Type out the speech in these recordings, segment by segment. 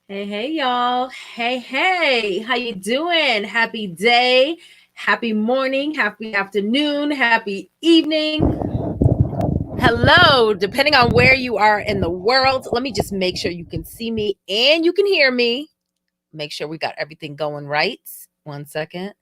Hey, y'all. Hey, how you doing? Happy day, happy morning, happy afternoon, happy evening. Hello, depending on where you are in the world. Let me just make sure you can see me and you can hear me. Make sure we got everything going right. 1 second.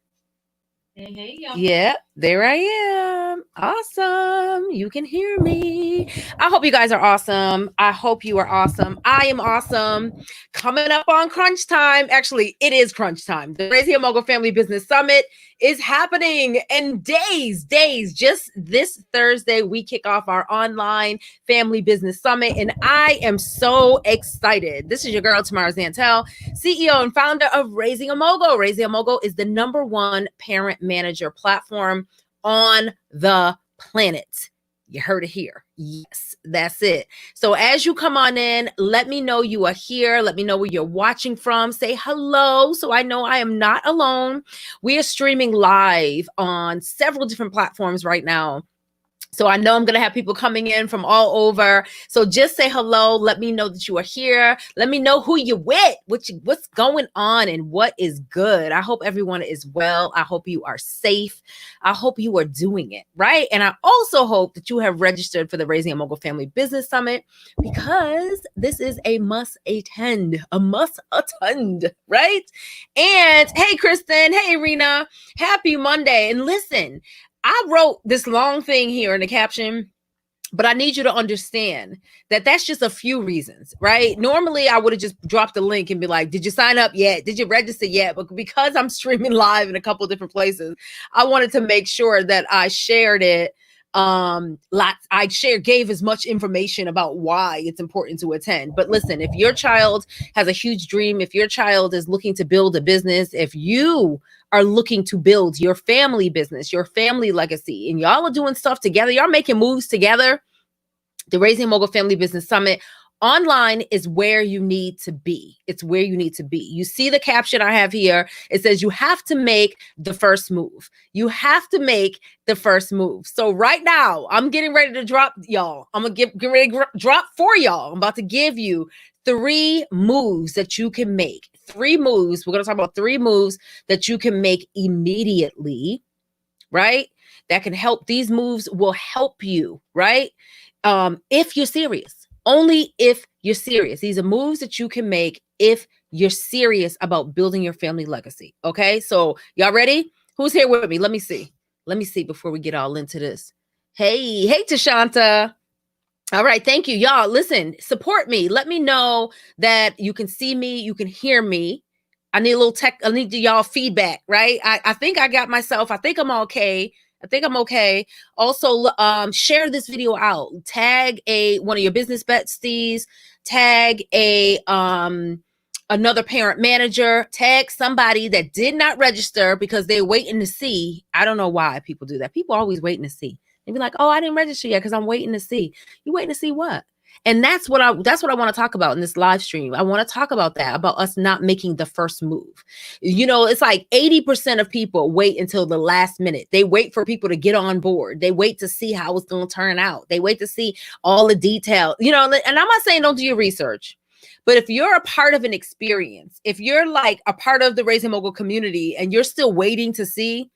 Hey, y'all. Yeah, there I am. Awesome. You can hear me. I hope you guys are awesome. I hope you are awesome. I am awesome. Coming up on crunch time. Actually, it is crunch time. The Raising a Mogul Family Business Summit is happening in days. Just this Thursday, we kick off our online family business summit, and I am so excited. This is your girl, Tamara Zantel, CEO and founder of Raising a Mogul. Raising a Mogul is the #1 parent manager platform on the planet. You heard it here. Yes, that's it. So as you come on in, let me know you are here. Let me know where you're watching from. Say hello so I know I am not alone. We are streaming live on several different platforms right now. So I know I'm going to have people coming in from all over. So just say hello. Let me know that you are here. Let me know who you with, what's going on and what is good. I hope everyone is well. I hope you are safe. I hope you are doing it, right? And I also hope that you have registered for the Raising a Mogul Family Business Summit because this is a must attend, right? And hey, Kristen. Hey, Rena. Happy Monday. And listen, I wrote this long thing here in the caption, but I need you to understand that that's just a few reasons, right? Normally, I would have just dropped the link and be like, did you sign up yet? Did you register yet? But because I'm streaming live in a couple different places, I wanted to make sure that I shared it. Gave as much information about why it's important to attend. But listen, if your child has a huge dream, if your child is looking to build a business, if you are looking to build your family business, your family legacy, and y'all are doing stuff together, y'all making moves together, the Raising Mogul Family Business Summit online is where you need to be. It's where you need to be. You see the caption I have here. It says you have to make the first move. You have to make the first move. So right now, I'm getting ready to drop y'all. I'm going to get ready to drop for y'all. I'm about to give you 3 moves that you can make. 3 moves. We're going to talk about 3 moves that you can make immediately, right? That can help. These moves will help you, right? If you're serious, only if you're serious. These are moves that you can make if you're serious about building your family legacy. Okay, so y'all ready? Who's here with me? Let me see. Before we get all into this. Hey, Tashanta. All right, thank you, y'all. Listen, support me. Let me know that you can see me, you can hear me. I need a little tech. I need y'all feedback, right? I think I got myself. I think I'm okay. Also, share this video out. Tag one of your business besties. Tag another parent manager. Tag somebody that did not register because they're waiting to see. I don't know why people do that. People are always waiting to see. They be like, "Oh, I didn't register yet because I'm waiting to see." You waiting to see what? And that's what I want to talk about in this live stream. I want to talk about that, about us not making the first move. You know, it's like 80% of people wait until the last minute. They wait for people to get on board. They wait to see how it's going to turn out. They wait to see all the detail, and I'm not saying don't do your research. But if you're a part of an experience, if you're like a part of the Raising Mogul community and you're still waiting to see,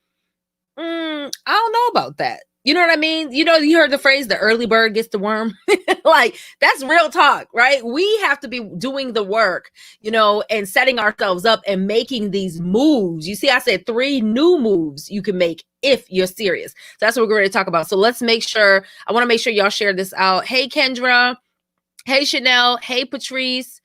I don't know about that. You know what I mean? You heard the phrase, the early bird gets the worm. Like, that's real talk, right? We have to be doing the work, and setting ourselves up and making these moves. You see, I said 3 new moves you can make if you're serious. So that's what we're going to talk about. So I want to make sure y'all share this out. Hey, Kendra. Hey, Chanel. Hey, Patrice.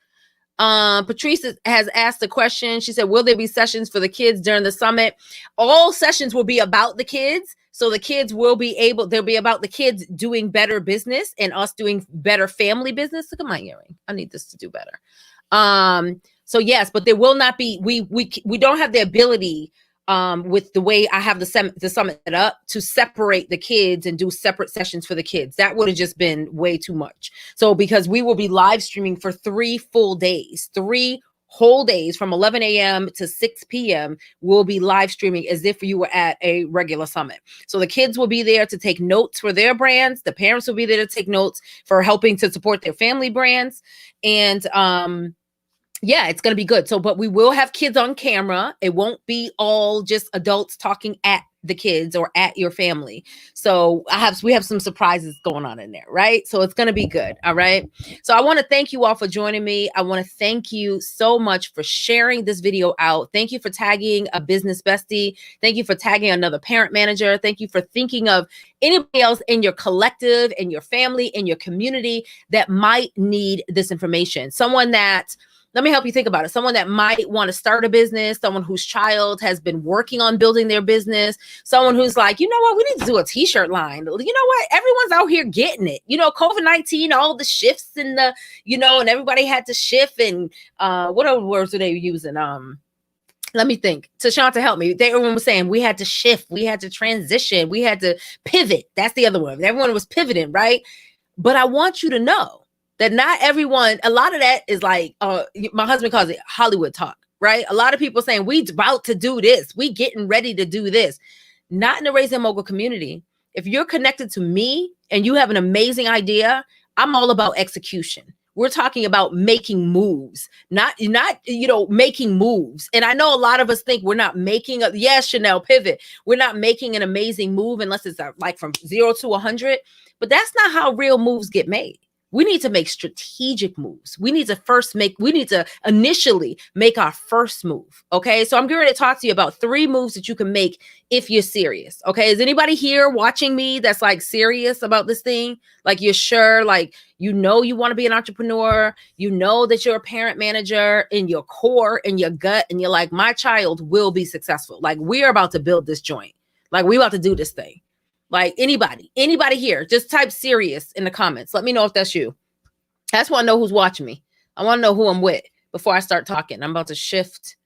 Patrice has asked a question. She said, will there be sessions for the kids during the summit? All sessions will be about the kids. So the kids they'll be about the kids doing better business and us doing better family business. Look at my earring. I need this to do better. So yes, but there will not be, we don't have the ability with the way I have the summit set up to separate the kids and do separate sessions for the kids. That would have just been way too much. So because we will be live streaming for 3 full days, 3 whole days from 11 a.m. to 6 p.m. we'll be live streaming as if you were at a regular summit. So the kids will be there to take notes for their brands. The parents will be there to take notes for helping to support their family brands. And Yeah, it's going to be good. So, but we will have kids on camera. It won't be all just adults talking at the kids or at your family. So we have some surprises going on in there, right? So it's going to be good. All right. So I want to thank you all for joining me. I want to thank you so much for sharing this video out. Thank you for tagging a business bestie. Thank you for tagging another parent manager. Thank you for thinking of anybody else in your collective, in your family, in your community that might need this information. Someone that, let me help you think about it. Someone that might want to start a business, someone whose child has been working on building their business, someone who's like, you know what, we need to do a t-shirt line. You know what, everyone's out here getting it. You know, COVID-19, all the shifts and the, you know, and everybody had to shift. And what other words were they using? Let me think. Tashanta, help me. Everyone was saying we had to shift, we had to transition, we had to pivot. That's the other one. Everyone was pivoting, right? But I want you to know that not everyone, a lot of that is like, my husband calls it Hollywood talk, right? A lot of people saying we about to do this, we getting ready to do this. Not in the Raising Mogul community. If you're connected to me and you have an amazing idea, I'm all about execution. We're talking about making moves, not making moves. And I know a lot of us think we're not making Chanel, pivot. We're not making an amazing move unless it's like from 0 to 100. But that's not how real moves get made. We need to make strategic moves. We need to initially make our first move. Okay. So I'm going to talk to you about 3 moves that you can make if you're serious. Okay. Is anybody here watching me that's like serious about this thing? Like you're sure, like, you know, you want to be an entrepreneur, you know that you're a parent manager in your core, in your gut, and you're like, my child will be successful. Like we're about to build this joint. Like we about to do this thing. Like anybody here, just type serious in the comments. Let me know if that's you. I just want to know who's watching me. I want to know who I'm with before I start talking. I'm about to shift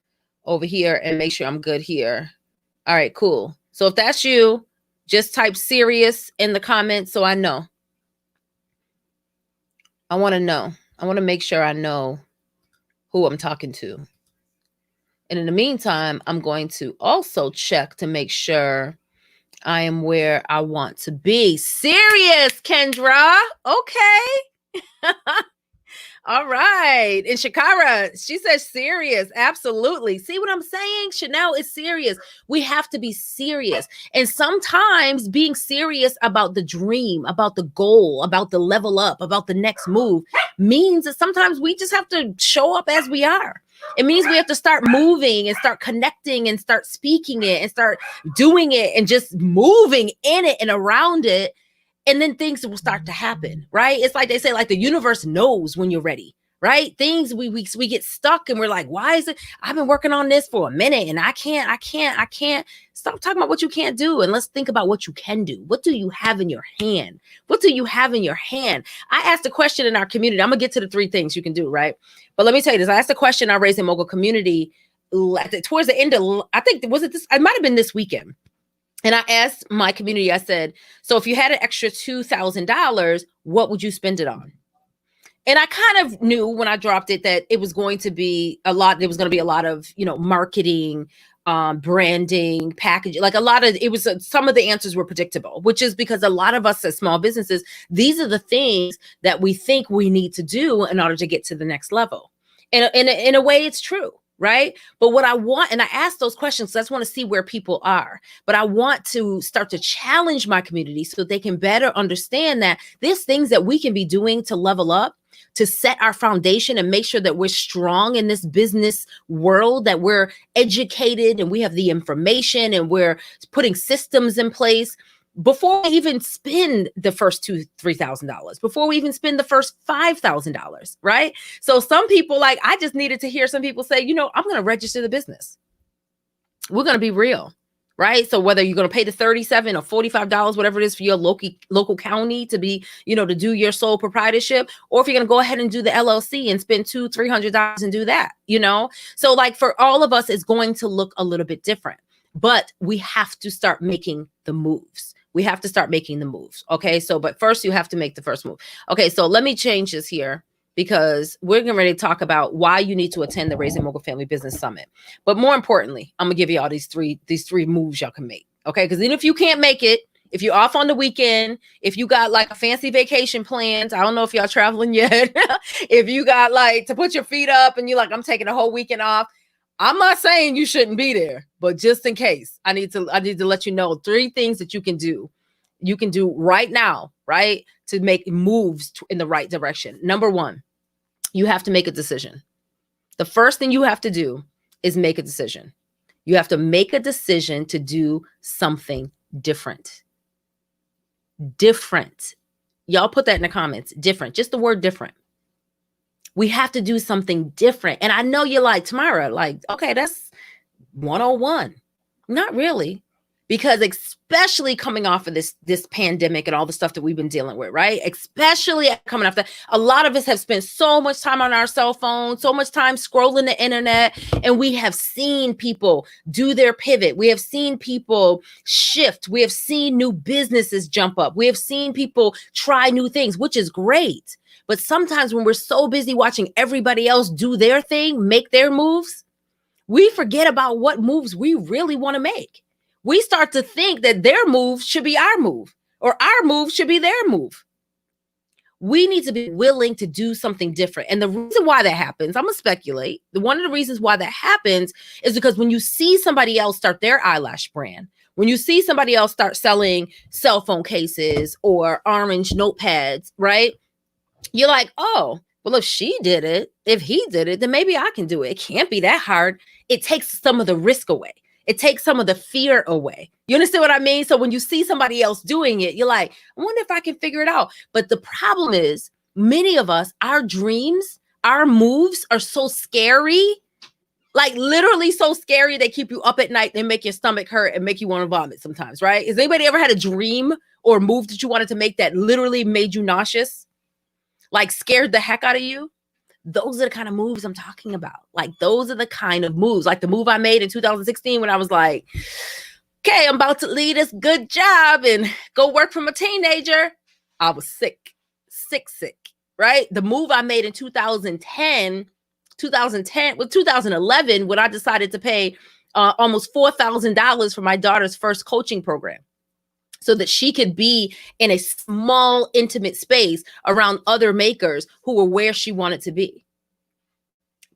over here and make sure I'm good here. All right, cool. So if that's you, just type serious in the comments so I know. I want to know. I want to make sure I know who I'm talking to. And in the meantime, I'm going to also check to make sure I am where I want to be. Serious, Kendra. Okay. All right. And Shakara, she says serious. Absolutely. See what I'm saying? Chanel is serious. We have to be serious. And sometimes being serious about the dream, about the goal, about the level up, about the next move means that sometimes we just have to show up as we are. It means we have to start moving and start connecting and start speaking it and start doing it and just moving in it and around it. And then things will start to happen, right? It's like they say, like the universe knows when you're ready, right? Things we get stuck and we're like, why is it? I've been working on this for a minute and I can't. Stop talking about what you can't do. And let's think about what you can do. What do you have in your hand? What do you have in your hand? I asked a question in our community. I'm gonna get to the 3 things you can do, right? But let me tell you this. I asked a question in our Raising Mogul community towards the end of, I think, was it this? It might've been this weekend. And I asked my community, I said, so if you had an extra $2,000, what would you spend it on? And I kind of knew when I dropped it that it was going to be a lot. There was going to be a lot of, marketing, branding, packaging, like a lot of, it was, some of the answers were predictable, which is because a lot of us as small businesses, these are the things that we think we need to do in order to get to the next level. And in a way, it's true. Right. But what I want, and I ask those questions, so I just want to see where people are, but I want to start to challenge my community so they can better understand that there's things that we can be doing to level up, to set our foundation and make sure that we're strong in this business world, that we're educated and we have the information and we're putting systems in place before we even spend the first $2,000-$3,000, before we even spend the first $5,000, right? So some people, like, I just needed to hear some people say, I'm going to register the business. We're going to be real, right? So whether you're going to pay the $37 or $45, whatever it is for your local county to be, to do your sole proprietorship, or if you're going to go ahead and do the LLC and spend $200-$300 and do that, So like for all of us, it's going to look a little bit different, but we have to start making the moves. We have to start making the moves. Okay. So, but first you have to make the first move. Okay. So let me change this here because we're getting ready to talk about why you need to attend the Raising Mogul Family Business Summit. But more importantly, I'm gonna give you all these three moves y'all can make. Okay. Because even if you can't make it, If you're off on the weekend, if you got like a fancy vacation plans, I don't know if y'all traveling yet. If you got like to put your feet up and you're like, I'm taking a whole weekend off. I'm not saying you shouldn't be there, but just in case, I need to let you know 3 things that you can do. You can do right now, right? To make moves in the right direction. Number 1, you have to make a decision. The first thing you have to do is make a decision. You have to make a decision to do something different. Different. Y'all put that in the comments. Different. Just the word different. We have to do something different. And I know you're like, Tamara, like, okay, that's 101. Not really. Because especially coming off of this pandemic and all the stuff that we've been dealing with, right? Especially coming off that, a lot of us have spent so much time on our cell phones, so much time scrolling the internet, and we have seen people do their pivot. We have seen people shift. We have seen new businesses jump up. We have seen people try new things, which is great. But sometimes when we're so busy watching everybody else do their thing, make their moves, we forget about what moves we really want to make. We start to think that their move should be our move or our move should be their move. We need to be willing to do something different. And the reason why that happens, I'm going to speculate. One of the reasons why that happens is because when you see somebody else start their eyelash brand, when you see somebody else start selling cell phone cases or orange notepads, right? You're like, oh, well, if she did it, if he did it, then maybe I can do it. It can't be that hard. It takes some of the risk away. It takes some of the fear away. You understand what I mean? So when you see somebody else doing it, you're like, I wonder if I can figure it out. But the problem is, many of us, our dreams, our moves are so scary, like literally so scary, they keep you up at night. They make your stomach hurt and make you want to vomit sometimes, right? Has anybody ever had a dream or move that you wanted to make that literally made you nauseous? Like scared the heck out of you? Those are the kind of moves I'm talking about. Like those are the kind of moves, like the move I made in 2016 when I was like, okay, I'm about to leave this good job and go work from a teenager. I was sick, right? The move I made in 2011, when I decided to pay almost $4,000 for my daughter's first coaching program, so that she could be in a small, intimate space around other makers who were where she wanted to be.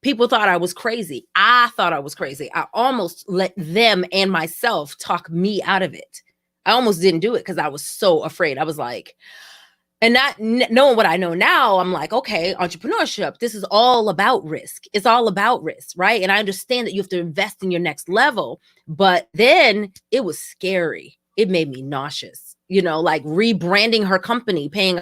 People thought I was crazy. I thought I was crazy. I almost let them and myself talk me out of it. I almost didn't do it because I was so afraid. I was like, and not knowing what I know now, I'm like, okay, entrepreneurship, this is all about risk. It's all about risk, right? And I understand that you have to invest in your next level, but then it was scary. It made me nauseous, like rebranding her company, paying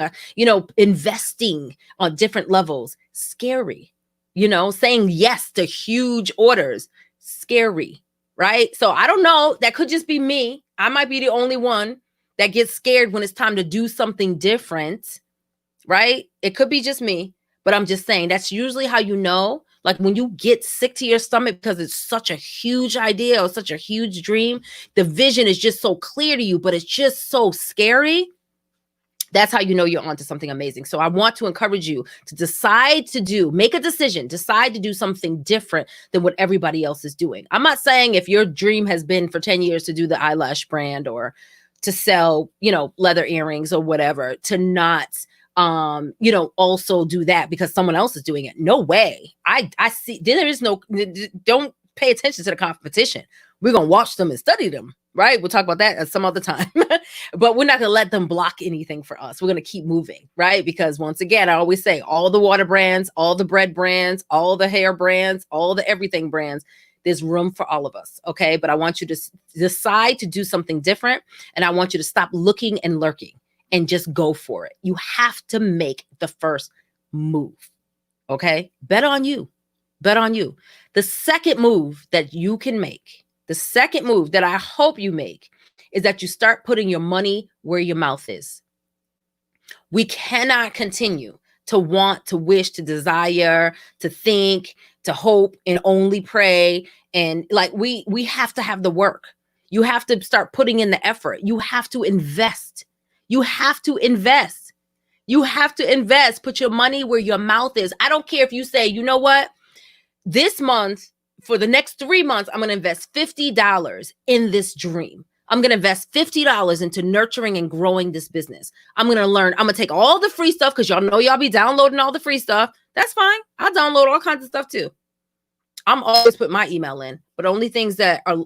investing on different levels, scary, saying yes to huge orders, scary, right? So I don't know, that could just be me. I might be the only one that gets scared when it's time to do something different, right? It could be just me, but I'm just saying that's usually how you know. Like when you get sick to your stomach because it's such a huge idea or such a huge dream, the vision is just so clear to you, but it's just so scary. That's how you know you're onto something amazing. So I want to encourage you to make a decision, decide to do something different than what everybody else is doing. I'm not saying if your dream has been for 10 years to do the eyelash brand or to sell, leather earrings or whatever, to not also do that because someone else is doing it. No way. I see, don't pay attention to the competition. We're going to watch them and study them, right? We'll talk about that at some other time, but we're not going to let them block anything for us. We're going to keep moving, right? Because once again, I always say all the water brands, all the bread brands, all the hair brands, all the everything brands, there's room for all of us. Okay. But I want you to decide to do something different. And I want you to stop looking and lurking and just go for it. You have to make the first move. Okay. Bet on you. The second move that you can make, the second move that I hope you make, is that you start putting your money where your mouth is. We cannot continue to want, to wish, to desire, to think, to hope, and only pray. And like we have to have the work. You have to start putting in the effort. You have to invest. Put your money where your mouth is. I don't care if you say, you know what? This month, for the next 3 months, I'm going to invest $50 in this dream. I'm going to invest $50 into nurturing and growing this business. I'm going to learn. I'm going to take all the free stuff because y'all know y'all be downloading all the free stuff. That's fine. I'll download all kinds of stuff too. I'm always put my email in, but only things that are,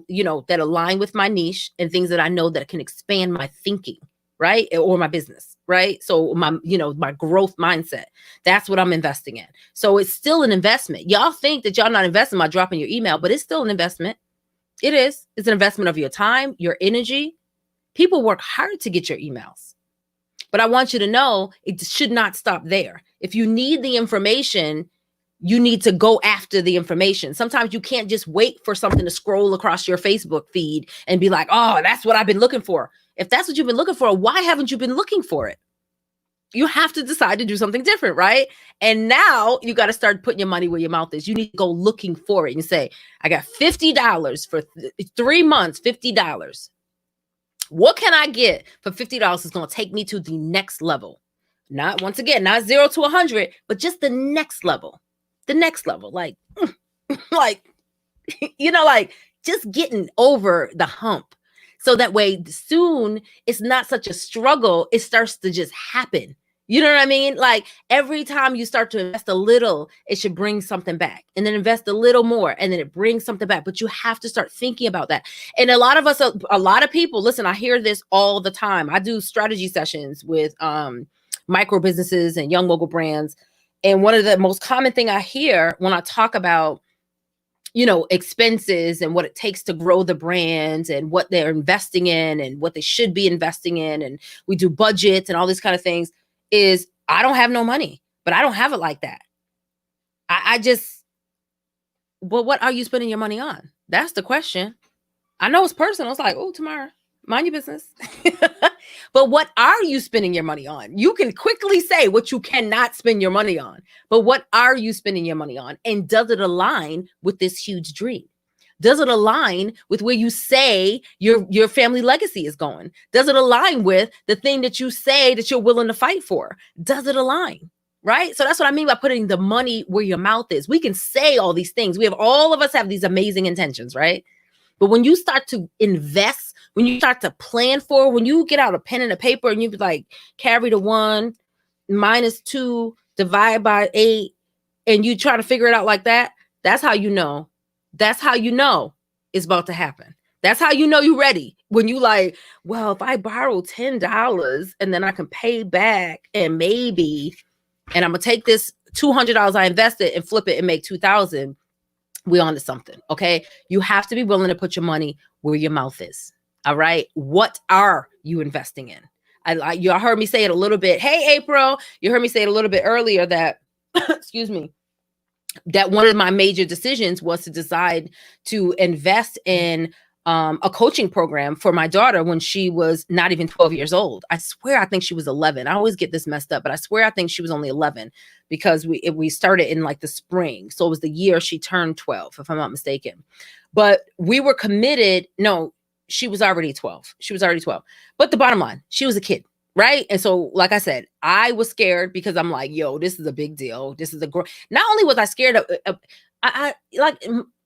that align with my niche and things that I know that can expand my thinking, right? Or my business, right? So my growth mindset, that's what I'm investing in. So it's still an investment. Y'all think that y'all not investing by dropping your email, but it's still an investment. It is. It's an investment of your time, your energy. People work hard to get your emails. But I want you to know it should not stop there. If you need the information, you need to go after the information. Sometimes you can't just wait for something to scroll across your Facebook feed and be like, oh, that's what I've been looking for. If that's what you've been looking for, why haven't you been looking for it? You have to decide to do something different, right? And now you got to start putting your money where your mouth is. You need to go looking for it and say, I got $50 for 3 months, $50. What can I get for $50 is going to take me to the next level? Not, once again, not 0 to 100, but just the next level. The next level, like just getting over the hump. So that way soon it's not such a struggle. It starts to just happen. You know what I mean? Like every time you start to invest a little, it should bring something back, and then invest a little more, and then it brings something back. But you have to start thinking about that. And a lot of people, listen, I hear this all the time. I do strategy sessions with micro businesses and young local brands. And one of the most common thing I hear when I talk about, expenses and what it takes to grow the brand and what they're investing in and what they should be investing in, and we do budgets and all these kind of things, is I don't have no money, but I don't have it like that. But what are you spending your money on? That's the question. I know it's personal. It's like, oh, Tamara, mind your business. But what are you spending your money on? You can quickly say what you cannot spend your money on, but what are you spending your money on? And does it align with this huge dream? Does it align with where you say your family legacy is going? Does it align with the thing that you say that you're willing to fight for? Does it align? Right? So that's what I mean by putting the money where your mouth is. We can say all these things. All of us have these amazing intentions, right? But when you start to invest, when you start to plan for, when you get out a pen and a paper and you like carry the 1 minus 2 divide by 8, and you try to figure it out like that, that's how you know. That's how you know it's about to happen. That's how you know you're ready. When you like, well, if I borrow $10 and then I can pay back and I'm gonna take this $200 I invested and flip it and make $2,000. We're on to something. Okay. You have to be willing to put your money where your mouth is. All right. What are you investing in? You heard me say it a little bit. Hey, April, you heard me say it a little bit earlier that, excuse me, that one of my major decisions was to decide to invest in a coaching program for my daughter when she was not even 12 years old. I swear, I think she was 11. I always get this messed up, but I swear I think she was only 11 because we started in like the spring. So it was the year she turned 12, if I'm not mistaken. But we were committed. No, she was already 12. She was already 12. But the bottom line, she was a kid. Right. And so, like I said, I was scared because I'm like, yo, this is a big deal. This is not only was I scared of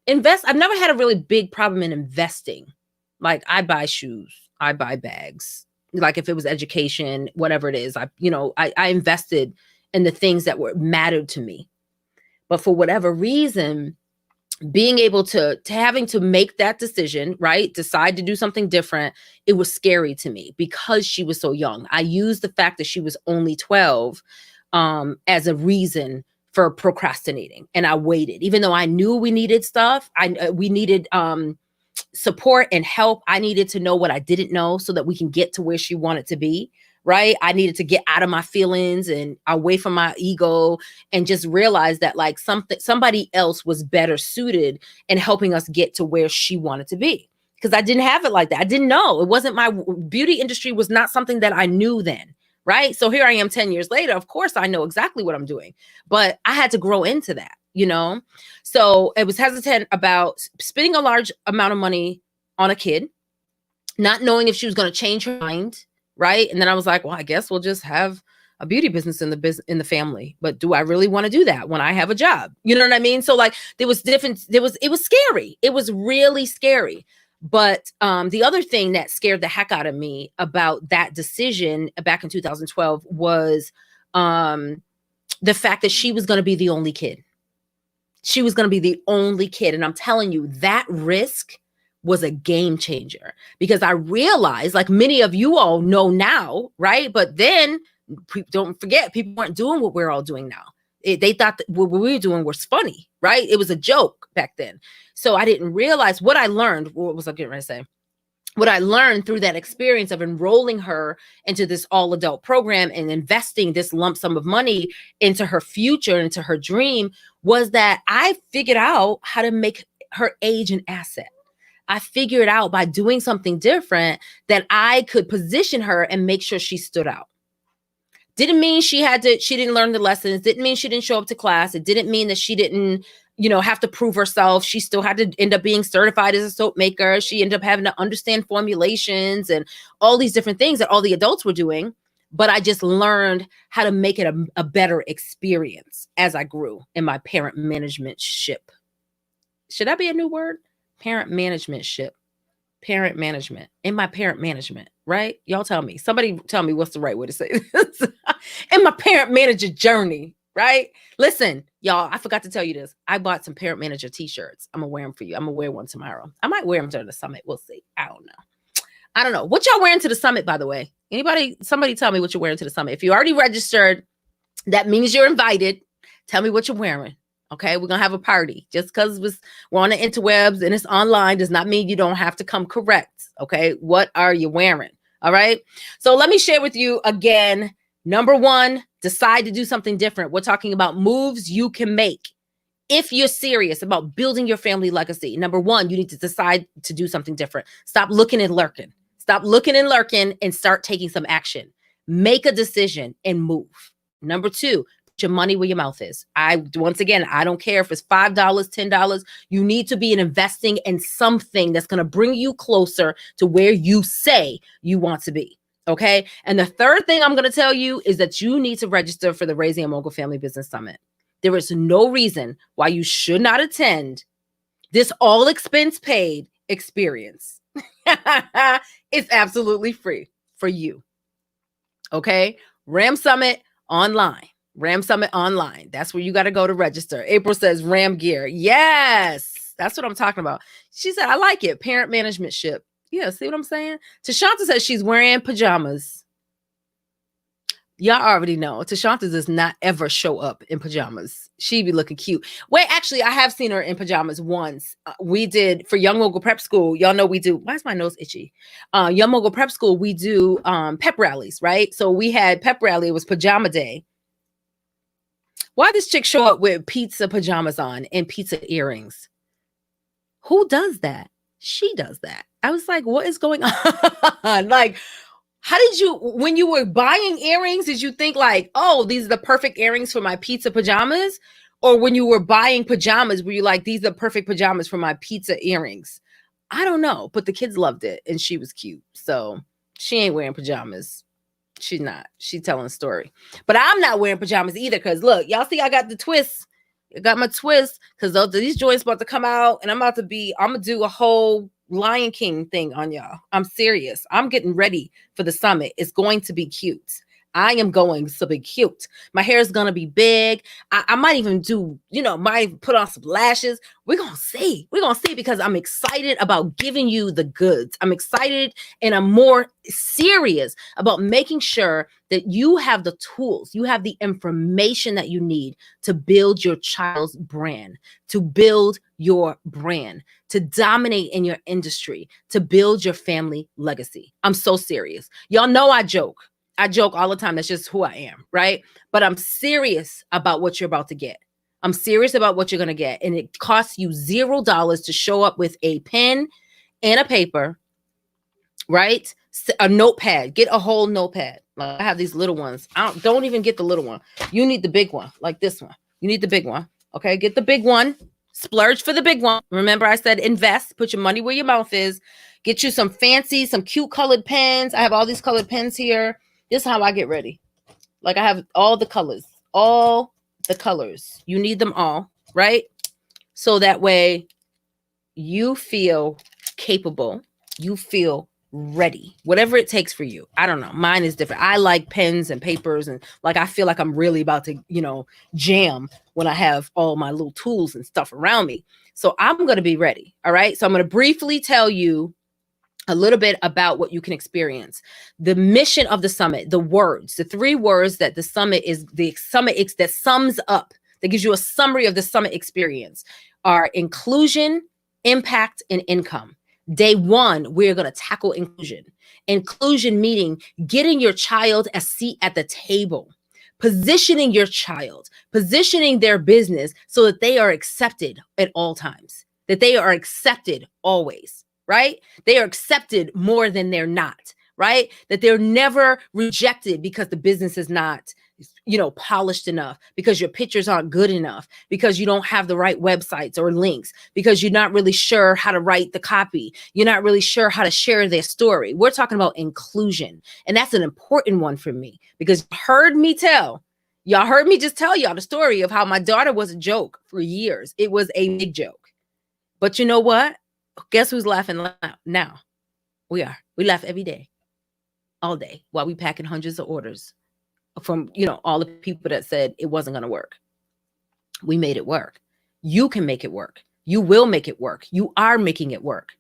invest. I've never had a really big problem in investing. Like I buy shoes, I buy bags. Like if it was education, whatever it is, I invested in the things that mattered to me. But for whatever reason, being able to having to make that decision, right? Decide to do something different. It was scary to me because she was so young. I used the fact that she was only 12 as a reason for procrastinating. And I waited, even though I knew we needed stuff. We needed support and help. I needed to know what I didn't know so that we can get to where she wanted to be. Right. I needed to get out of my feelings and away from my ego and just realize that like somebody else was better suited in helping us get to where she wanted to be. Because I didn't have it like that. I didn't know. It wasn't my beauty industry was not something that I knew then. Right. So here I am 10 years later. Of course, I know exactly what I'm doing, but I had to grow into that, So I was hesitant about spending a large amount of money on a kid, not knowing if she was going to change her mind. Right. And then I was like, well, I guess we'll just have a beauty business in the family. But do I really want to do that when I have a job? You know what I mean? So like it was scary. It was really scary. But the other thing that scared the heck out of me about that decision back in 2012 was the fact that she was going to be the only kid. She was going to be the only kid. And I'm telling you, that risk was a game changer, because I realized, like many of you all know now, right? But then don't forget, people weren't doing what we're all doing now. They thought that what we were doing was funny, right? It was a joke back then. So I didn't realize what I learned. What was I getting ready to say? What I learned through that experience of enrolling her into this all adult program and investing this lump sum of money into her future, into her dream, was that I figured out how to make her age an asset. I figured out by doing something different that I could position her and make sure she stood out. Didn't mean she didn't learn the lessons. Didn't mean she didn't show up to class. It didn't mean that she didn't, have to prove herself. She still had to end up being certified as a soap maker. She ended up having to understand formulations and all these different things that all the adults were doing. But I just learned how to make it a better experience as I grew in my parent management ship. Should that be a new word? Parent management ship. Parent management. In my parent management, right? Y'all tell me. Somebody tell me what's the right way to say this. In my parent manager journey, right? Listen, y'all, I forgot to tell you this. I bought some parent manager t-shirts. I'm going to wear them for you. I'm going to wear one tomorrow. I might wear them during the summit. We'll see. I don't know. What y'all wearing to the summit, by the way? Somebody tell me what you're wearing to the summit. If you already registered, that means you're invited. Tell me what you're wearing. Okay, we're going to have a party. Just because we're on the interwebs and it's online does not mean you don't have to come correct. Okay, what are you wearing? All right, so let me share with you again. Number one, decide to do something different. We're talking about moves you can make. If you're serious about building your family legacy, number one, you need to decide to do something different. Stop looking and lurking. Stop looking and lurking and start taking some action. Make a decision and move. Number two, your money where your mouth is. I don't care if it's $5, $10. You need to be investing in something that's going to bring you closer to where you say you want to be. Okay. And the third thing I'm going to tell you is that you need to register for the Raising a Mogul Family Business Summit. There is no reason why you should not attend this all expense paid experience. It's absolutely free for you. Okay. Ram Summit online. Ram Summit online. That's where you got to go to register. April says Ram gear. Yes, that's what I'm talking about. She said, I like it. Parent management ship. Yeah, see what I'm saying? Tashanta says she's wearing pajamas. Y'all already know. Tashanta does not ever show up in pajamas. She be looking cute. Wait, actually, I have seen her in pajamas once. We did for Young Mogul Prep School. Y'all know we do. Why is my nose itchy? Young Mogul Prep School, we do pep rallies, right? So we had pep rally. It was pajama day. Why this chick show up with pizza pajamas on and pizza earrings? Who does that? She does that. I was like, what is going on? Like, how did you, when you were buying earrings, did you think like, oh, these are the perfect earrings for my pizza pajamas? Or when you were buying pajamas, were you like, these are the perfect pajamas for my pizza earrings? I don't know, but the kids loved it and she was cute. So she ain't wearing pajamas. She's not. She's telling a story. But I'm not wearing pajamas either because, look, y'all see I got the twist. I got my twist because these joints about to come out and I'm going to do a whole Lion King thing on y'all. I'm serious. I'm getting ready for the summit. It's going to be cute. I am going to be cute. My hair is going to be big. I might even do, might put on some lashes. We're going to see. We're going to see because I'm excited about giving you the goods. I'm excited and I'm more serious about making sure that you have the tools, you have the information that you need to build your child's brand, to build your brand, to dominate in your industry, to build your family legacy. I'm so serious. Y'all know I joke. I joke all the time. That's just who I am, right? But I'm serious about what you're about to get. I'm serious about what you're going to get. And it costs you $0 to show up with a pen and a paper, right? A notepad. Get a whole notepad. I have these little ones. Don't even get the little one. You need the big one, like this one. You need the big one. Okay, get the big one. Splurge for the big one. Remember I said invest. Put your money where your mouth is. Get you some cute colored pens. I have all these colored pens here. This is how I get ready. Like I have all the colors. You need them all, right? So that way you feel capable, you feel ready, whatever it takes for you. I don't know. Mine is different. I like pens and papers, and like I feel like I'm really about to, jam when I have all my little tools and stuff around me. So I'm going to be ready. All right. So I'm going to briefly tell you a little bit about what you can experience. The mission of the summit, the words, the 3 words that the summit that sums up, that gives you a summary of the summit experience are inclusion, impact, and income. Day 1, we're going to tackle inclusion. Inclusion meaning getting your child a seat at the table, positioning your child, positioning their business so that they are accepted at all times, that they are accepted always, right? They are accepted more than they're not, right? That they're never rejected because the business is not, polished enough, because your pictures aren't good enough, because you don't have the right websites or links, because you're not really sure how to write the copy. You're not really sure how to share their story. We're talking about inclusion. And that's an important one for me, because y'all heard me just tell y'all the story of how my daughter was a joke for years. It was a big joke. But you know what? Guess who's laughing now? We are. We laugh every day, all day, while we packing hundreds of orders from, all the people that said it wasn't going to work. We made it work. You can make it work. You will make it work. You are making it work.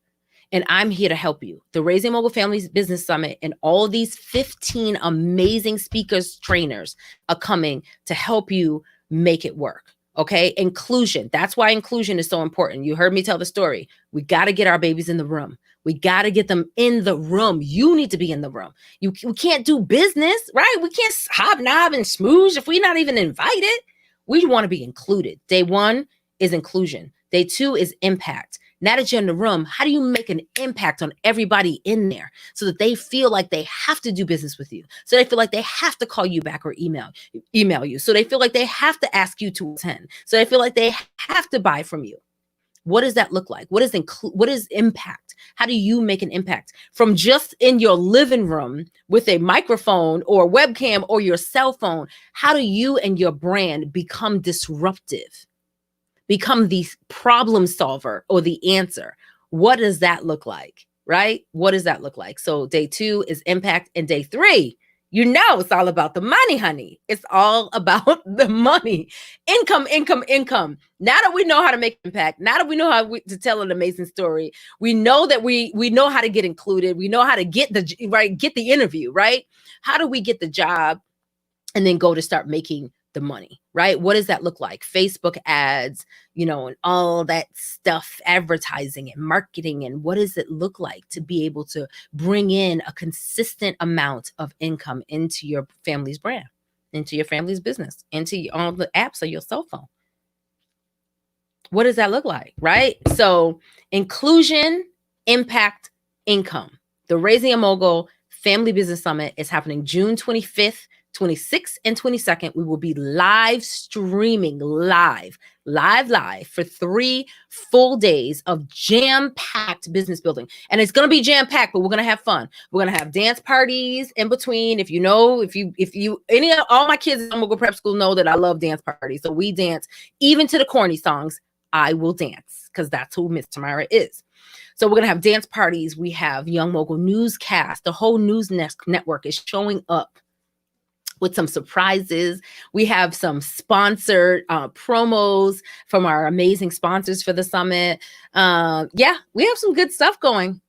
And I'm here to help you. The Raising Mogul Families Business Summit and all these 15 amazing speakers, trainers are coming to help you make it work. Okay. Inclusion. That's why inclusion is so important. You heard me tell the story. We got to get our babies in the room. We got to get them in the room. You need to be in the room. We can't do business, right? We can't hobnob and smooze if we're not even invited. We want to be included. Day 1 is inclusion. Day 2 is impact. Now that you're in the room, how do you make an impact on everybody in there so that they feel like they have to do business with you? So they feel like they have to call you back or email you. So they feel like they have to ask you to attend. So they feel like they have to buy from you. What does that look like? What is impact? How do you make an impact from just in your living room with a microphone or webcam or your cell phone? How do you and your brand become disruptive? Become the problem solver or the answer? What does that look like? Right? What does that look like? So day 2 is impact, and day 3, it's all about the money, honey. It's all about the money. Income. Now that we know how to make impact, now that we know how to tell an amazing story, we know that we know how to get included. We know how to get the interview, right? How do we get the job and then go to start making the money, right? What does that look like? Facebook ads, and all that stuff, advertising and marketing. And what does it look like to be able to bring in a consistent amount of income into your family's brand, into your family's business, into all the apps on your cell phone? What does that look like, right? So inclusion, impact, income. The Raising a Mogul Family Business Summit is happening June 25th, 26th, and 22nd. We will be live streaming live for 3 full days of jam-packed business building. And it's going to be jam-packed, but we're going to have fun. We're going to have dance parties in between. All my kids in Mogul Prep School know that I love dance parties. So we dance even to the corny songs. I will dance because that's who Miss Tamara is. So we're going to have dance parties. We have Young Mogul Newscast. The whole news network is showing up with some surprises. We have some sponsored promos from our amazing sponsors for the summit. We have some good stuff going.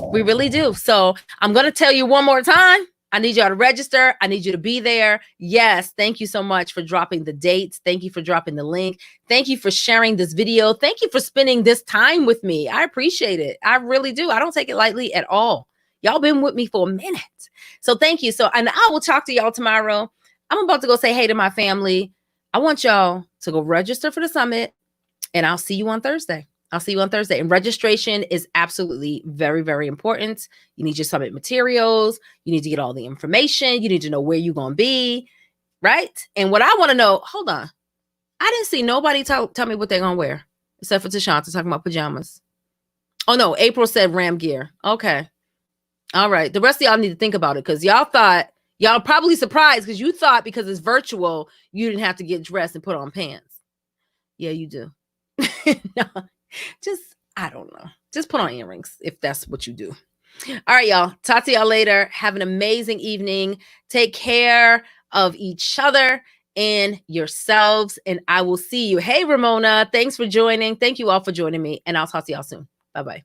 We really do. So I'm going to tell you one more time. I need y'all to register. I need you to be there. Yes. Thank you so much for dropping the dates. Thank you for dropping the link. Thank you for sharing this video. Thank you for spending this time with me. I appreciate it. I really do. I don't take it lightly at all. Y'all been with me for a minute. So thank you. And I will talk to y'all tomorrow. I'm about to go say hey to my family. I want y'all to go register for the summit, and I'll see you on Thursday. And registration is absolutely very, very important. You need your summit materials. You need to get all the information. You need to know where you're going to be, right? And what I want to know, hold on. I didn't see nobody tell me what they're going to wear, except for Tashanta talking about pajamas. Oh, no. April said Ram gear. Okay. All right. The rest of y'all need to think about it, because y'all probably surprised because you thought because it's virtual, you didn't have to get dressed and put on pants. Yeah, you do. No, I don't know. Just put on earrings if that's what you do. All right, y'all. Talk to y'all later. Have an amazing evening. Take care of each other and yourselves. And I will see you. Hey, Ramona. Thanks for joining. Thank you all for joining me. And I'll talk to y'all soon. Bye-bye.